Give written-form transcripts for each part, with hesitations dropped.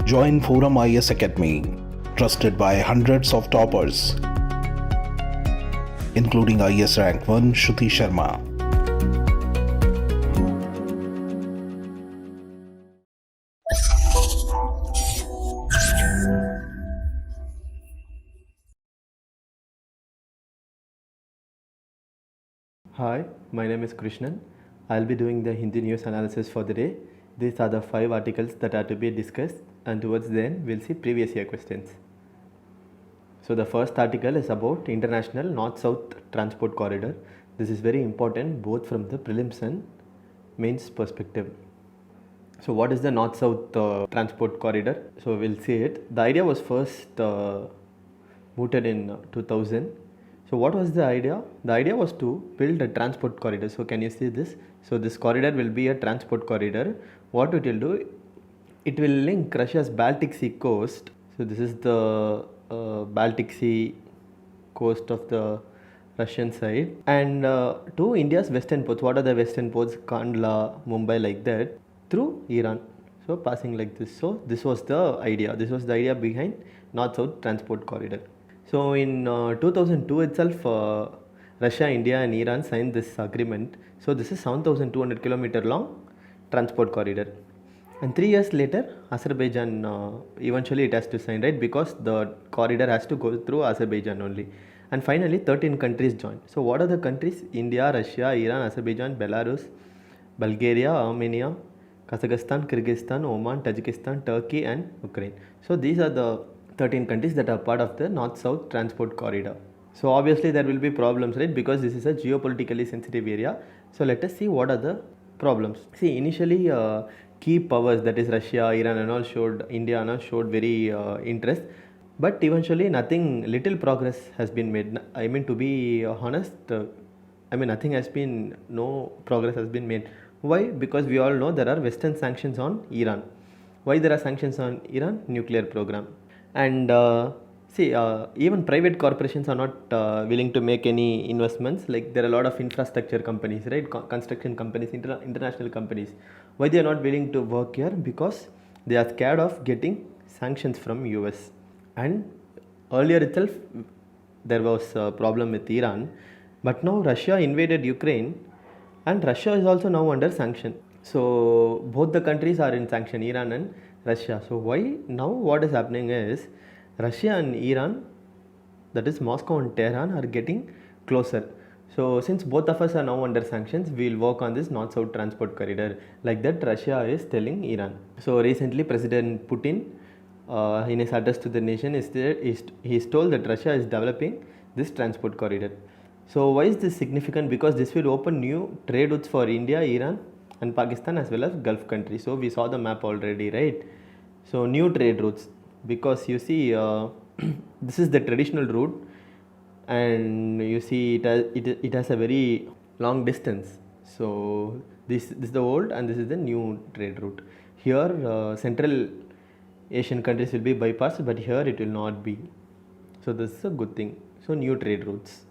Join ForumIAS Academy, trusted by hundreds of toppers, including IAS Rank 1 Shruti Sharma. Hi, my name is Krishnan. I'll be doing the Hindi news analysis for the day. These are the 5 articles that are to be discussed, and towards the end we'll see previous year questions. So the first article is about International North-South Transport Corridor. This is very important both from the prelims and mains perspective. So what is the North-South Transport Corridor? So we'll see it. The idea was first mooted in 2000. So what was the idea? The idea was to build a transport corridor. So can you see this? So this corridor will be a transport corridor. What it will do? It will link Russia's Baltic Sea coast. So this is the Baltic Sea coast of the Russian side, and to India's western ports. What are the western ports? Kandla, Mumbai, like that, through Iran. So passing like this. So this was the idea. This was the idea behind North-South Transport Corridor. So in 2002 itself, Russia, India and Iran signed this agreement. So this is 7,200 km long transport corridor. And 3 years later, Azerbaijan, eventually it has to sign, right? Because the corridor has to go through Azerbaijan only. And finally 13 countries joined. So what are the countries? India, Russia, Iran, Azerbaijan, Belarus, Bulgaria, Armenia, Kazakhstan, Kyrgyzstan, Oman, Tajikistan, Turkey and Ukraine. So these are the 13 countries that are part of the North-South Transport Corridor. So obviously there will be problems, right? Because this is a geopolitically sensitive area. So let us see what are the problems. See, initially key powers, that is Russia, Iran and all showed, India and all showed very interest. But eventually little progress has been made. I mean, to be honest, no progress has been made. Why? Because we all know there are Western sanctions on Iran. Why there are sanctions on Iran? Nuclear program. And even private corporations are not willing to make any investments. Like there are a lot of infrastructure companies, right? Construction companies, international companies. Why they are not willing to work here? Because they are scared of getting sanctions from US. And earlier itself there was a problem with Iran, but now Russia invaded Ukraine and Russia is also now under sanction. So both the countries are in sanction, Iran and Russia. So why now what is happening is Russia and Iran, that is Moscow and Tehran, are getting closer. So since both of us are now under sanctions, we will work on this North-South Transport Corridor. Like that Russia is telling Iran. So recently President Putin in his address to the nation he's told that Russia is developing this transport corridor. So why is this significant? Because this will open new trade routes for India, Iran and Pakistan as well as Gulf countries. So we saw the map already, right? So new trade routes, because you see this is the traditional route and you see it has a very long distance. So this is the old and this is the new trade route. Here Central Asian countries will be bypassed, but here it will not be. So this is a good thing. So new trade routes.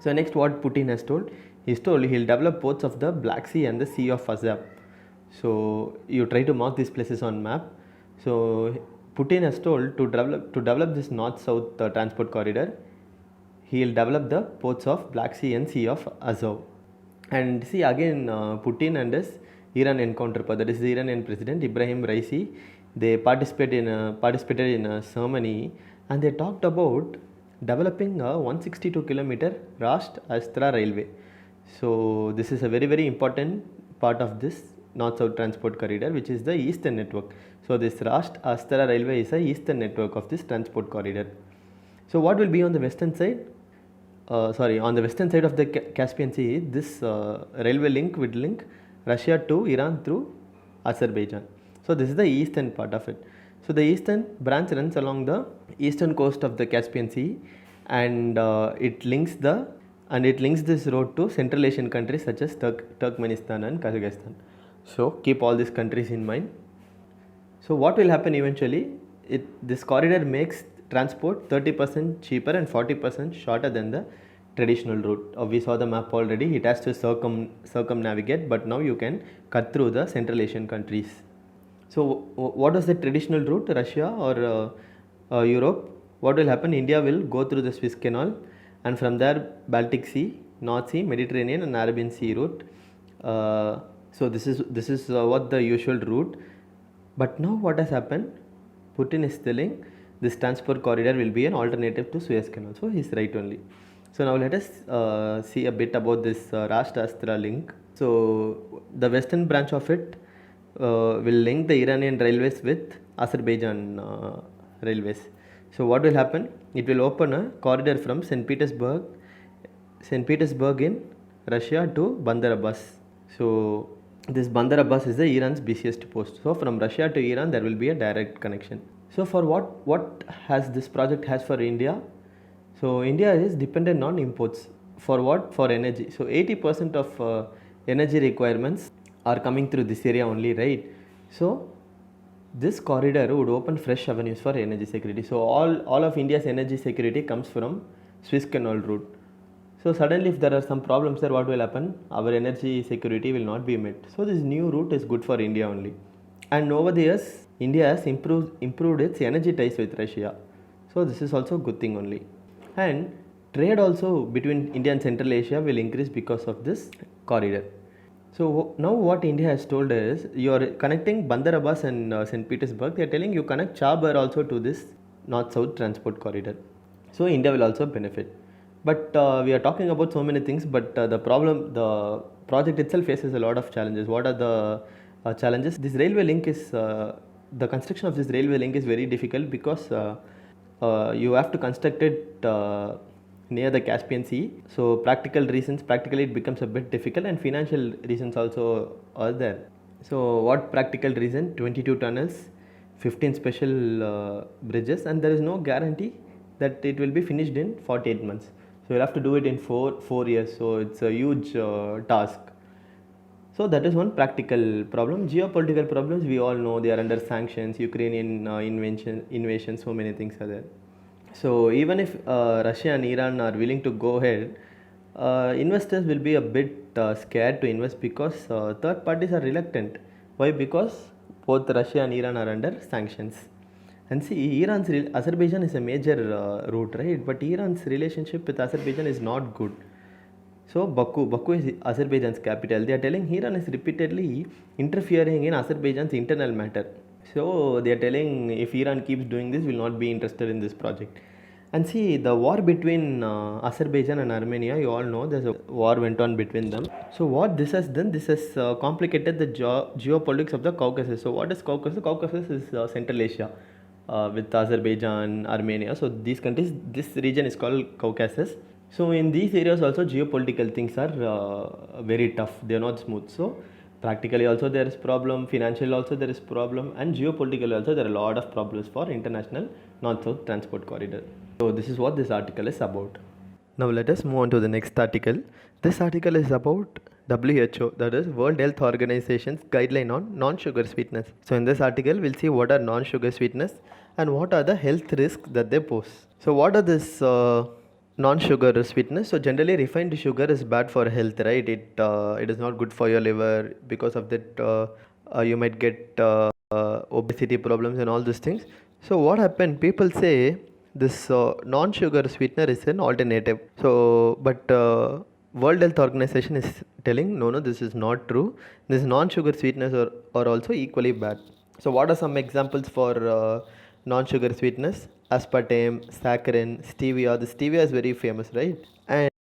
So next what Putin has told, he's told he'll develop ports of the Black Sea and the Sea of Azov. So you try to mark these places on map. So Putin has told to develop this north-south transport corridor, he'll develop the ports of Black Sea and Sea of Azov. And see again Putin and his Iranian counterpart, that is the Iranian president Ibrahim Raisi, they participated in a ceremony and they talked about developing a 162 kilometer Rasht-Astra railway. So this is a very, very important part of this North-South Transport Corridor, which is the eastern network. So this Rasht-Astra railway is the eastern network of this transport corridor. So what will be on the western side? On the western side of the Caspian Sea, this railway link would link Russia to Iran through Azerbaijan. So this is the eastern part of it. So the eastern branch runs along the eastern coast of the Caspian Sea, and it links this road to Central Asian countries such as Turkmenistan and Kazakhstan. So keep all these countries in mind. So what will happen eventually? This corridor makes transport 30% cheaper and 40% shorter than the traditional route. We saw the map already. It has to circumnavigate, but now you can cut through the Central Asian countries. So what was the traditional route? Russia or Europe? What will happen? India will go through the Swiss Canal, and from there Baltic Sea, North Sea, Mediterranean, and Arabian Sea route. So this is what the usual route. But now what has happened? Putin is telling this transport corridor will be an alternative to Suez Canal. So he's right only. So now let us see a bit about this Rashtrastra link. So the western branch of it will link the Iranian railways with Azerbaijan railways. So what will happen? It will open a corridor from St. Petersburg in Russia to Bandar Abbas. So this Bandar Abbas is the Iran's busiest post. So from Russia to Iran there will be a direct connection. So for what has this project has for India? So India is dependent on imports. For what? For energy. So 80% of energy requirements are coming through this area only, right? So this corridor would open fresh avenues for energy security. So all of India's energy security comes from Swiss Canal route. So suddenly if there are some problems there, what will happen? Our energy security will not be met. So this new route is good for India only. And over the years, India has improved its energy ties with Russia. So this is also a good thing only. And trade also between India and Central Asia will increase because of this corridor. So now what India has told is, you are connecting Bandar Abbas and St. Petersburg. They are telling you connect Chabar also to this north-south transport corridor. So India will also benefit. But we are talking about so many things, but the project itself faces a lot of challenges. What are the challenges? This railway link is, the construction of this railway link is very difficult because you have to construct it near the Caspian Sea. So practically it becomes a bit difficult, and financial reasons also are there. So what practical reason? 22 tunnels, 15 special bridges, and there is no guarantee that it will be finished in 48 months. So you'll have to do it in four years. So it's a huge task. So that is one practical problem. Geopolitical problems, we all know they are under sanctions, Ukrainian invasion, so many things are there. So even if Russia and Iran are willing to go ahead, investors will be a bit scared to invest because third parties are reluctant. Why? Because both Russia and Iran are under sanctions. And see, Azerbaijan is a major route, right? But Iran's relationship with Azerbaijan is not good. So Baku is Azerbaijan's capital. They are telling Iran is repeatedly interfering in Azerbaijan's internal matter. So they are telling if Iran keeps doing this, we will not be interested in this project. And see, the war between Azerbaijan and Armenia, you all know there's a war went on between them. So what this has done, this has complicated the geopolitics of the Caucasus. So what is Caucasus? Caucasus is Central Asia with Azerbaijan, Armenia. So these countries, this region is called Caucasus. So in these areas also geopolitical things are very tough. They are not smooth. So practically also there is problem, financially also there is problem, and geopolitically also there are a lot of problems for international north-south transport corridor. So this is what this article is about. Now let us move on to the next article. This article is about WHO, that is World Health Organization's guideline on non-sugar sweetness. So in this article we'll see what are non-sugar sweetness and what are the health risks that they pose. So what are this non-sugar sweetness? So generally refined sugar is bad for health, right? It is not good for your liver. Because of that you might get obesity problems and all these things. So what happened? People say this non-sugar sweetener is an alternative. So but World Health Organization is telling no, this is not true. These non-sugar sweeteners are also equally bad. So what are some examples for non-sugar sweetness? Aspartame, saccharin, stevia. The stevia is very famous, right?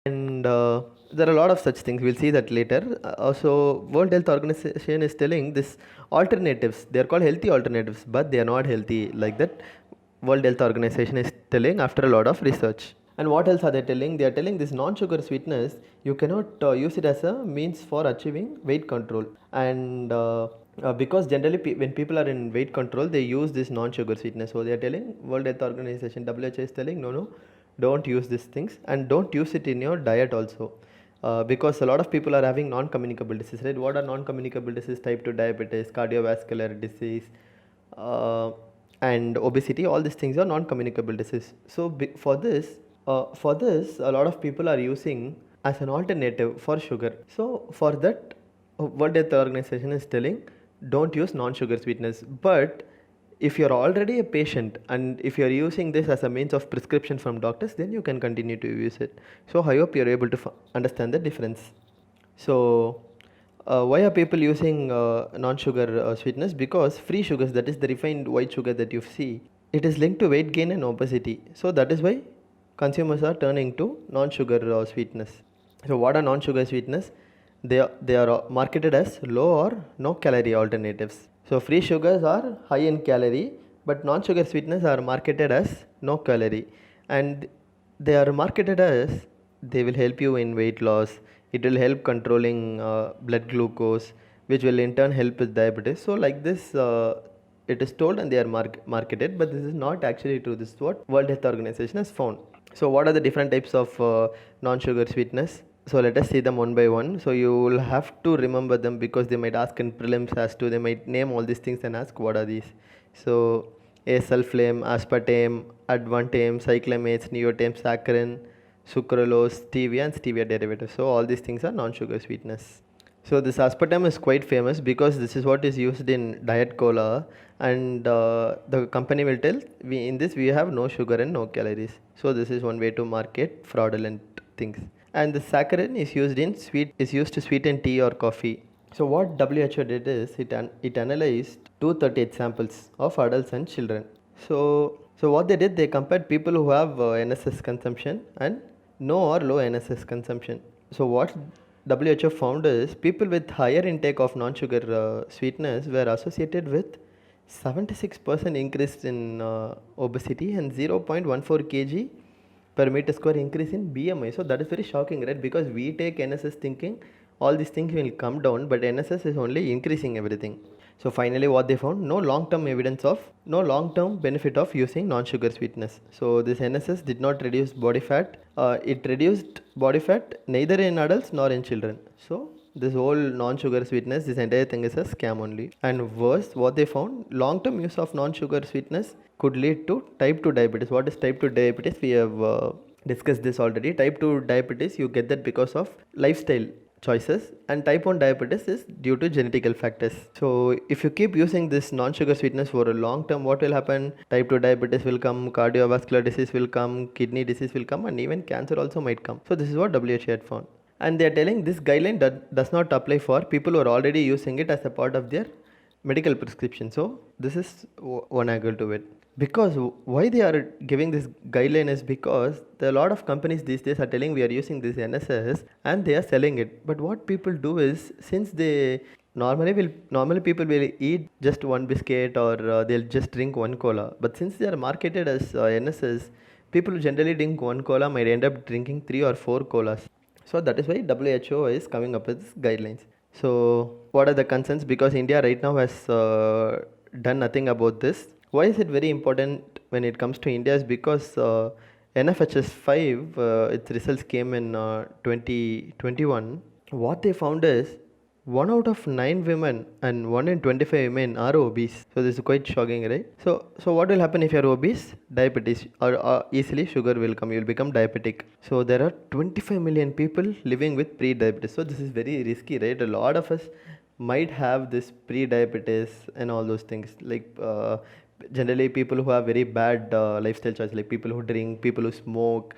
And there are a lot of such things. We'll see that later. So World Health Organization is telling this alternatives. They are called healthy alternatives, but they are not healthy like that. World Health Organization is telling after a lot of research. And what else are they telling? They are telling this non-sugar sweetness, you cannot use it as a means for achieving weight control. And because generally when people are in weight control, they use this non-sugar sweetness. So they are telling, World Health Organization, WHO is telling, no, don't use these things, and don't use it in your diet also. Because a lot of people are having non-communicable disease, right? What are non-communicable disease? Type 2 diabetes, cardiovascular disease, and obesity. All these things are non-communicable disease. So for this a lot of people are using as an alternative for sugar. So for that World Health Organization is telling don't use non-sugar sweeteners. But if you're already a patient and if you're using this as a means of prescription from doctors, then you can continue to use it. So I hope you're able to understand the difference. So why are people using non-sugar sweeteners? Because free sugars, that is the refined white sugar that you see, it is linked to weight gain and obesity. So that is why consumers are turning to non-sugar sweeteners. So what are non-sugar sweeteners? They are marketed as low or no calorie alternatives. So free sugars are high in calorie, but non-sugar sweeteners are marketed as no calorie, and they are marketed as they will help you in weight loss. It will help controlling blood glucose, which will in turn help with diabetes. So like this, it is told and they are marketed, but this is not actually true. This is what World Health Organization has found. So what are the different types of non-sugar sweeteners? So let us see them one by one. So you will have to remember them because they might ask in prelims as to, they might name all these things and ask what are these. So sulfame, aspartame, advantame, cyclamates, neotame, saccharin, sucralose, stevia and stevia derivatives. So all these things are non-sugar sweeteners. So this aspartame is quite famous because this is what is used in diet cola, and the company will tell in this we have no sugar and no calories. So this is one way to market fraudulent things. And the saccharin is used to sweeten tea or coffee. So what WHO did is it analyzed 238 samples of adults and children. So what they did, they compared people who have NSS consumption and no or low NSS consumption. So what WHO found is people with higher intake of non-sugar sweeteners were associated with 76% increase in obesity and 0.14 kg per meter square increase in BMI. So that is very shocking, right? Because we take NSS thinking all these things will come down, but NSS is only increasing everything. So finally what they found, no long-term benefit of using non-sugar sweeteners. So this NSS did not reduce body fat. It reduced body fat neither in adults nor in children. So this whole non-sugar sweetness, this entire thing is a scam only. And worse, what they found, long-term use of non-sugar sweetness could lead to type 2 diabetes. What is type 2 diabetes? We have discussed this already. Type 2 diabetes, you get that because of lifestyle choices, and type 1 diabetes is due to genetical factors. So if you keep using this non-sugar sweetness for a long term, what will happen? Type 2 diabetes will come, cardiovascular disease will come, kidney disease will come, and even cancer also might come. So this is what WHO had found, and they are telling this guideline does not apply for people who are already using it as a part of their medical prescription. So this is one angle to it. Because why they are giving this guideline is because a lot of companies these days are telling we are using this NSS and they are selling it. But what people do is, since they normally people will eat just one biscuit or they'll just drink one cola. But since they are marketed as NSS, people who generally drink one cola might end up drinking 3 or 4 colas. So that is why WHO is coming up with guidelines. So what are the concerns? Because India right now has done nothing about this. Why is it very important when it comes to India? Is because NFHS 5, its results came in 2021. What they found is 1 out of 9 women and 1 in 25 women are obese. So this is quite shocking, right? So what will happen if you are obese? Diabetes, or easily sugar will come. You will become diabetic. So there are 25 million people living with pre-diabetes. So this is very risky, right? A lot of us might have this pre-diabetes and all those things. Like generally people who have very bad lifestyle choices, like people who drink, people who smoke,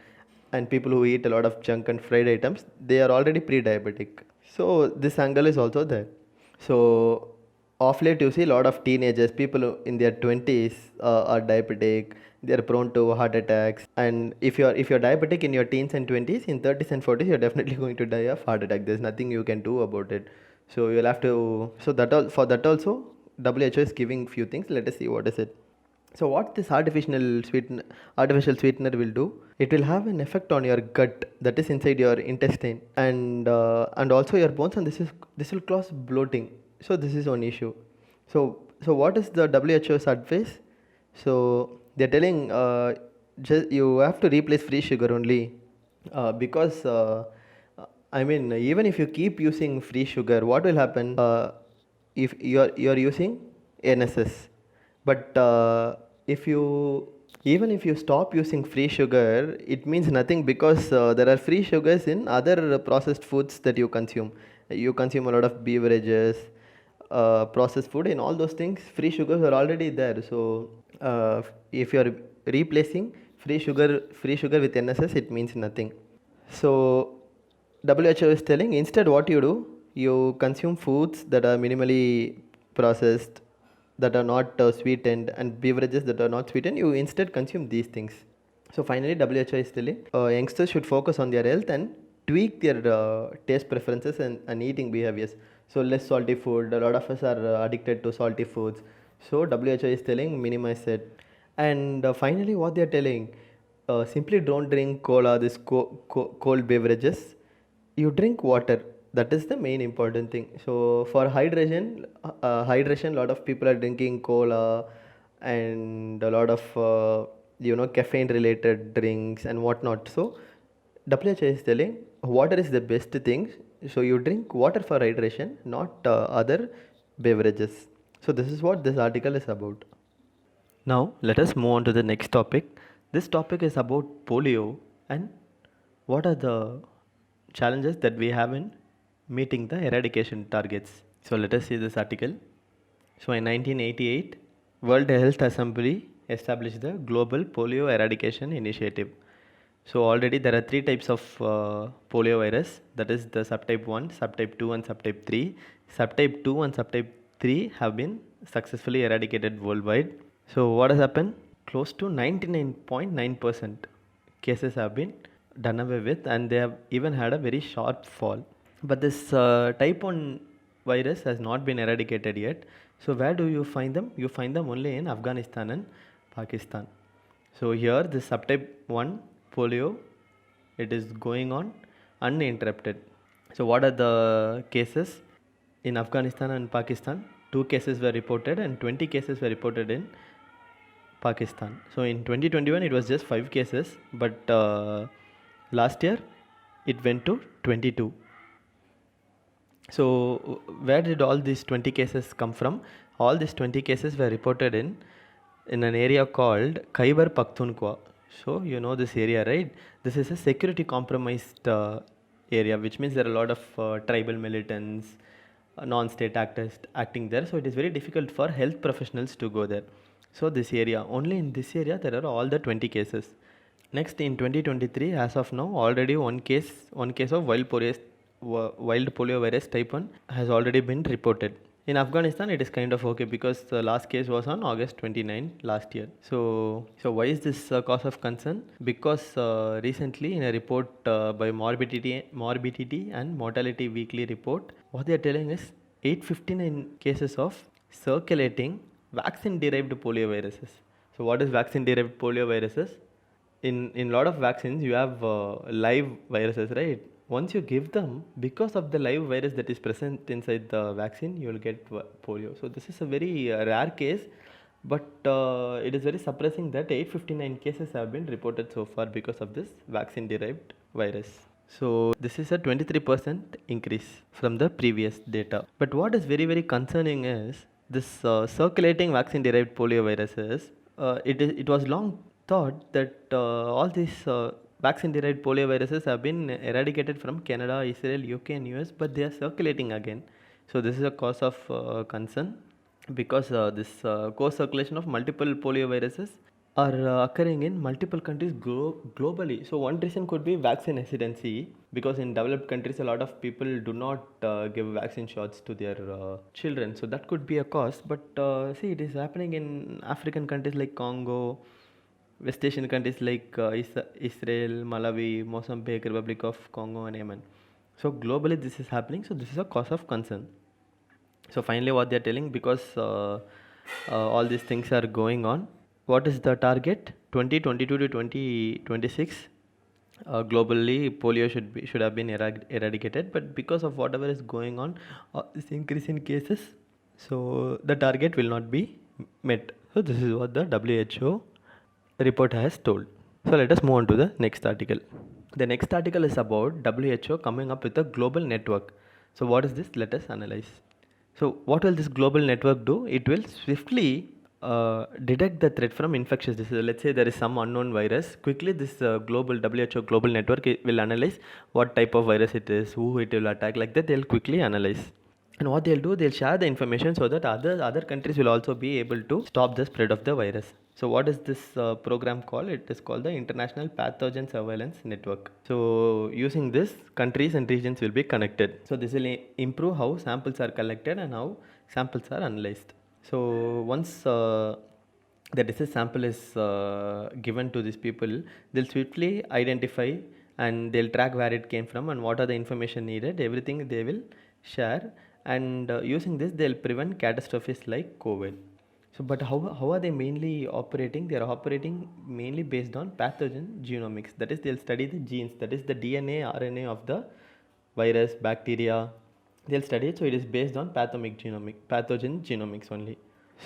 and people who eat a lot of junk and fried items, they are already pre-diabetic. So this angle is also there. So of late you see a lot of teenagers, people in their 20s are diabetic. They are prone to heart attacks, and if you're diabetic in your teens and 20s, in 30s and 40s you're definitely going to die of heart attack. There's nothing you can do about it. So you'll have to, so that all, for that also WHO is giving few things. Let us see what is it. So what this artificial sweetener will do, it will have an effect on your gut, that is inside your intestine, and also your bones, and this will cause bloating. So this is one issue. So what is the WHO's advice? So they're telling just you have to replace free sugar only, because I mean, even if you keep using free sugar, what will happen if you're using NSS? But even if you stop using free sugar, it means nothing, because there are free sugars in other processed foods that you consume. You consume a lot of beverages, processed food, in all those things, free sugars are already there. So if you are replacing free sugar with NSS, it means nothing. So WHO is telling instead what you do, you consume foods that are minimally processed, that are not sweetened, and beverages that are not sweetened. You instead consume these things. So finally, WHO is telling youngsters should focus on their health and tweak their taste preferences and eating behaviors. So less salty food. A lot of us are addicted to salty foods. So WHO is telling minimize it. And finally, what they are telling, simply don't drink cola, this cold beverages. You drink water. That is the main important thing. So for hydration, a lot of people are drinking cola and a lot of caffeine related drinks and whatnot. So WHO is telling water is the best thing. So you drink water for hydration, not other beverages. So this is what this article is about. Now let us move on to the next topic. This topic is about polio and what are the challenges that we have in meeting the eradication targets. So let us see this article. So in 1988, World Health Assembly established the Global Polio Eradication Initiative. So already there are three types of polio virus, that is the subtype 1, subtype 2 and subtype 3. Subtype 2 and subtype 3 have been successfully eradicated worldwide. So what has happened? Close to 99.9% cases have been done away with, and they have even had a very sharp fall. But this type 1 virus has not been eradicated yet. So where do you find them? You find them only in Afghanistan and Pakistan. So here this subtype 1 polio, it is going on uninterrupted. So what are the cases? In Afghanistan and Pakistan, 2 cases were reported and 20 cases were reported in Pakistan. So in 2021 it was just 5 cases, but last year it went to 22. So where did all these 20 cases come from? All these 20 cases were reported in an area called Khyber Pakhtunkhwa. So you know this area, right? This is a security compromised area, which means there are a lot of tribal militants, non-state actors acting there. So it is very difficult for health professionals to go there. So this area, only in this area there are all the 20 cases. Next in 2023, as of now, already one case of wild polio virus type 1 has already been reported. In Afghanistan, it is kind of okay because the last case was on August 29 last year. So why is this cause of concern? Because recently in a report by Morbidity and Mortality Weekly report, what they are telling is 859 cases of circulating vaccine-derived polio viruses. So what is vaccine-derived polio viruses? In lot of vaccines, you have live viruses, right? Once you give them, because of the live virus that is present inside the vaccine, you will get polio. So this is a very rare case, but it is very surprising that 859 cases have been reported so far because of this vaccine-derived virus. So this is a 23% increase from the previous data. But what is very, very concerning is this circulating vaccine-derived polio viruses. It was long thought that all these vaccine-derived polio viruses have been eradicated from Canada, Israel, UK and US, but they are circulating again. So this is a cause of concern because this co-circulation of multiple polio viruses are occurring in multiple countries globally. So one reason could be vaccine hesitancy, because in developed countries a lot of people do not give vaccine shots to their children. So that could be a cause. But see, it is happening in African countries like Congo, West Asian countries like Israel, Malawi, Mozambique, Republic of Congo and Yemen. So globally this is happening. So this is a cause of concern. So finally what they are telling, because all these things are going on, what is the target? 2022 to 2026 globally polio should have been eradicated, but because of whatever is going on, this increase in cases, so the target will not be met. So this is what the WHO report has told. So let us move on to the next article. The next article is about WHO coming up with a global network. So what is this? Let us analyze. So what will this global network do? It will swiftly detect the threat from infectious disease. Let's say there is some unknown virus. Quickly this global WHO global network will analyze what type of virus it is, who it will attack, like that they'll quickly analyze. And what they'll do, they'll share the information so that other countries will also be able to stop the spread of the virus. So what is this program called? It is called the International Pathogen Surveillance Network. So using this, countries and regions will be connected. So this will improve how samples are collected and how samples are analyzed. So once the disease sample is given to these people, they'll swiftly identify and they'll track where it came from and what are the information needed. Everything they will share, and using this they'll prevent catastrophes like COVID. So, but how are they mainly operating? They are operating mainly based on pathogen genomics. That is, they'll study the genes. That is the DNA, RNA of the virus, bacteria. They'll study it. So it is based on pathogen genomics only.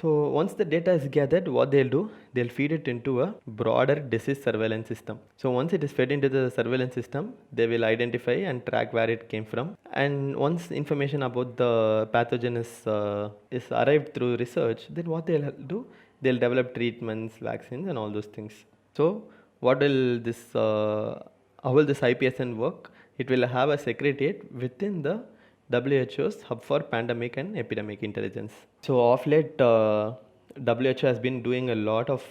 So once the data is gathered, what they'll do, they'll feed it into a broader disease surveillance system. So once it is fed into the surveillance system, they will identify and track where it came from. And once information about the pathogen is arrived through research, then what they'll do, they'll develop treatments, vaccines, and all those things. So what will this, how will this IPSN work? It will have a secretariat within the WHO's Hub for Pandemic and Epidemic Intelligence. So of late, WHO has been doing a lot of,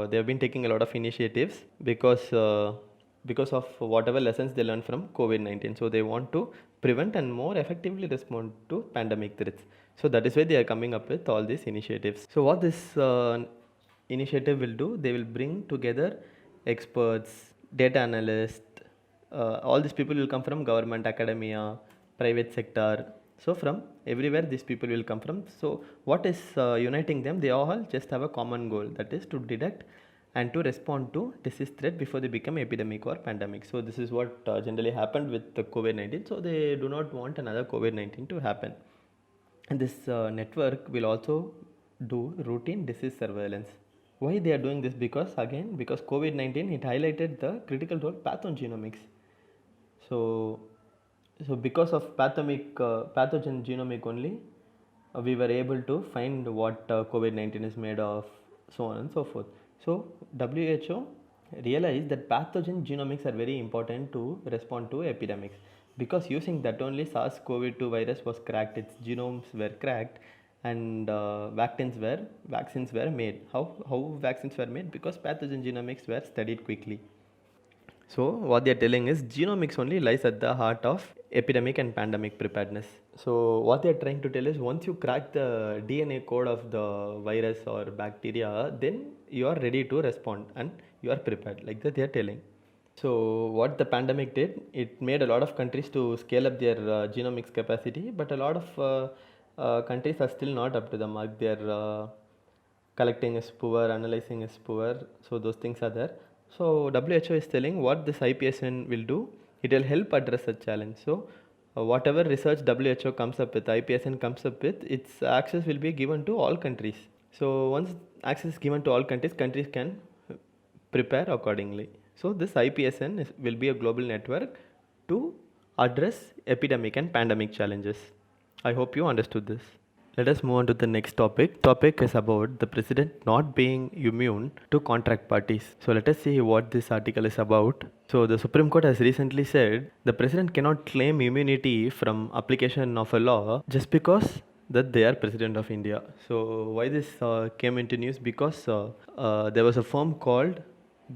they have been taking a lot of initiatives because of whatever lessons they learned from COVID-19. So they want to prevent and more effectively respond to pandemic threats. So that is why they are coming up with all these initiatives. So what this initiative will do, they will bring together experts, data analysts, all these people will come from government, academia, private sector. So from everywhere these people will come from. So what is uniting them? They all just have a common goal, that is to detect and to respond to disease threat before they become epidemic or pandemic. So this is what generally happened with the COVID-19. So they do not want another COVID-19 to happen. And this network will also do routine disease surveillance. Why they are doing this? Because COVID-19, it highlighted the critical role pathogenomics. So because of pathogen genomic only, we were able to find what COVID-19 is made of, so on and so forth. So WHO realized that pathogen genomics are very important to respond to epidemics, because using that only SARS-CoV-2 virus was cracked, its genomes were cracked, and vaccines were made. How vaccines were made? Because pathogen genomics were studied quickly. So what they are telling is genomics only lies at the heart of epidemic and pandemic preparedness. So what they are trying to tell is, once you crack the DNA code of the virus or bacteria, then you are ready to respond and you are prepared. Like that they are telling. So what the pandemic did, it made a lot of countries to scale up their genomics capacity, but a lot of countries are still not up to the mark. Their collecting is poor, analyzing is poor, so those things are there. So WHO is telling what this IPSN will do, it will help address the challenge. So whatever research WHO comes up with, IPSN comes up with, its access will be given to all countries. So once access is given to all countries, countries can prepare accordingly. So this IPSN will be a global network to address epidemic and pandemic challenges. I hope you understood this. Let us move on to the next topic. Topic is about the president not being immune to contract parties. So let us see what this article is about. So the Supreme Court has recently said the president cannot claim immunity from application of a law just because that they are president of India. So why this came into news? Because there was a firm called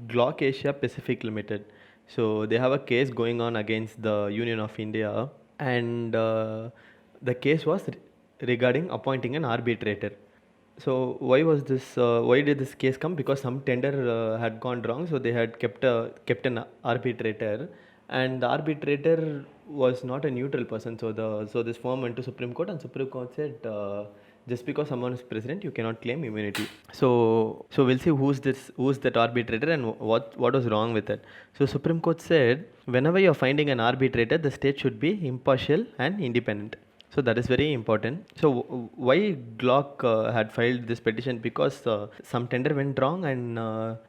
Glock Asia Pacific Limited. So they have a case going on against the Union of India, and the case was regarding appointing an arbitrator. So why was this? Why did this case come? Because some tender had gone wrong, so they had kept an arbitrator, and the arbitrator was not a neutral person. So this firm went to Supreme Court, and Supreme Court said just because someone is president, you cannot claim immunity. So we'll see who's that arbitrator and what was wrong with it. So Supreme Court said whenever you are finding an arbitrator, the state should be impartial and independent. So that is very important. So why Glock had filed this petition? Because some tender went wrong, and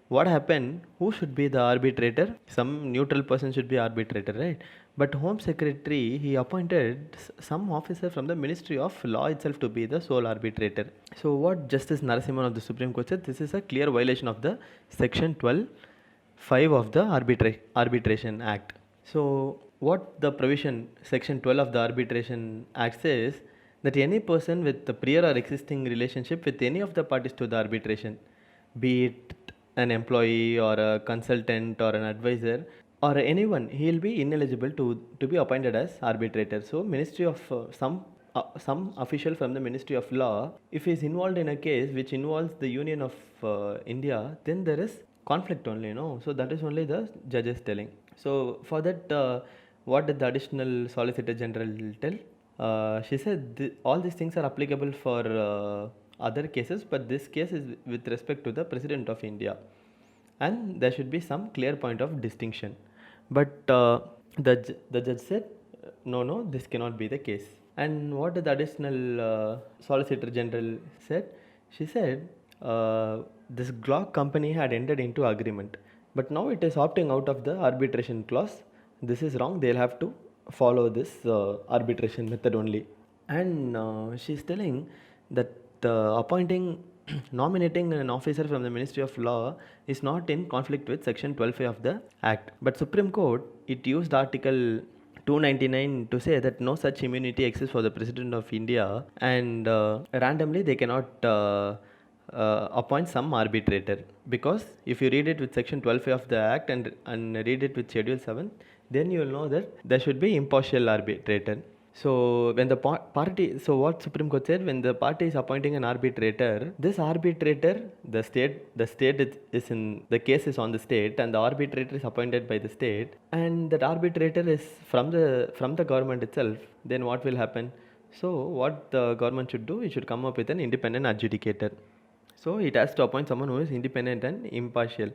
what happened? Who should be the arbitrator? Some neutral person should be arbitrator, right? But Home Secretary, he appointed some officer from the Ministry of Law itself to be the sole arbitrator. So what Justice Narasimhan of the Supreme Court said, this is a clear violation of the Section 12(5) of the Arbitration Act. So what the provision, Section 12 of the Arbitration Act says, that any person with the prior or existing relationship with any of the parties to the arbitration, be it an employee or a consultant or an advisor or anyone, he will be ineligible to be appointed as arbitrator. So Ministry of some official from the Ministry of Law, if he is involved in a case which involves the Union of India, then there is conflict only, no? So that is only the judges telling. So for that, what did the additional Solicitor General tell? She said all these things are applicable for other cases, but this case is with respect to the President of India, and there should be some clear point of distinction. But the judge said, no, this cannot be the case. And what the additional Solicitor General said? She said this Glock company had entered into agreement, but now it is opting out of the arbitration clause. This is wrong. They'll have to follow this arbitration method only. And she's telling that nominating an officer from the Ministry of Law is not in conflict with Section 12A of the Act. But Supreme Court, it used Article 299 to say that no such immunity exists for the President of India, and randomly they cannot appoint some arbitrator, because if you read it with Section 12A of the Act and read it with Schedule 7, then you will know that there should be impartial arbitrator. So when the party, so what Supreme Court said, when the party is appointing an arbitrator, this arbitrator, the state is in, the case is on the state, and the arbitrator is appointed by the state, and that arbitrator is from the government itself, then what will happen? So what the government should do, it should come up with an independent adjudicator. So it has to appoint someone who is independent and impartial.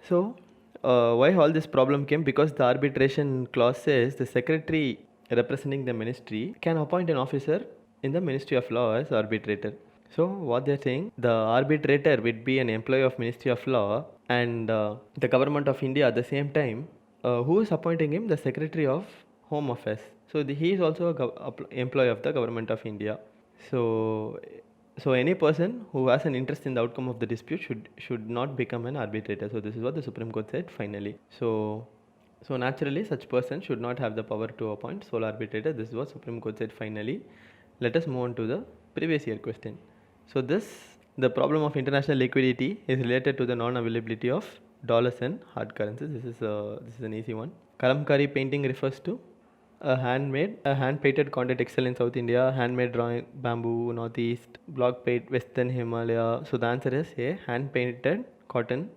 So why all this problem came? Because the arbitration clause says the secretary representing the ministry can appoint an officer in the Ministry of Law as arbitrator. So what they're saying, the arbitrator would be an employee of Ministry of Law, and the government of India at the same time, who is appointing him? The Secretary of Home Affairs. So he is also an employee of the government of India. So any person who has an interest in the outcome of the dispute should not become an arbitrator. So this is what the Supreme Court said finally. So naturally, such person should not have the power to appoint sole arbitrator. This is what Supreme Court said finally. Let us move on to the previous year question. So the problem of international liquidity is related to the non-availability of dollars and hard currencies. This is an easy one. Kalamkari painting refers to a hand-painted content textile in South India, handmade drawing bamboo Northeast, block paint Western Himalaya. So the answer is A, hand-painted cotton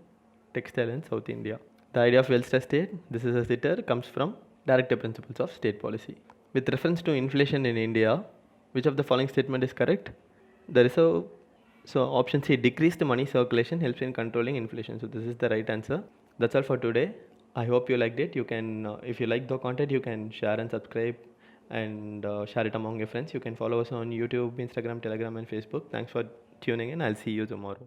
textile in South India. The idea of well-stressed state, this is a sitter, comes from Directive Principles of State Policy. With reference to inflation in India, which of the following statement is correct? So option C, decrease the money circulation helps in controlling inflation. So this is the right answer. That's all for today. I hope you liked it. You can, if you like the content, you can share and subscribe and share it among your friends. You can follow us on YouTube, Instagram, Telegram and Facebook. Thanks for tuning in. I'll see you tomorrow.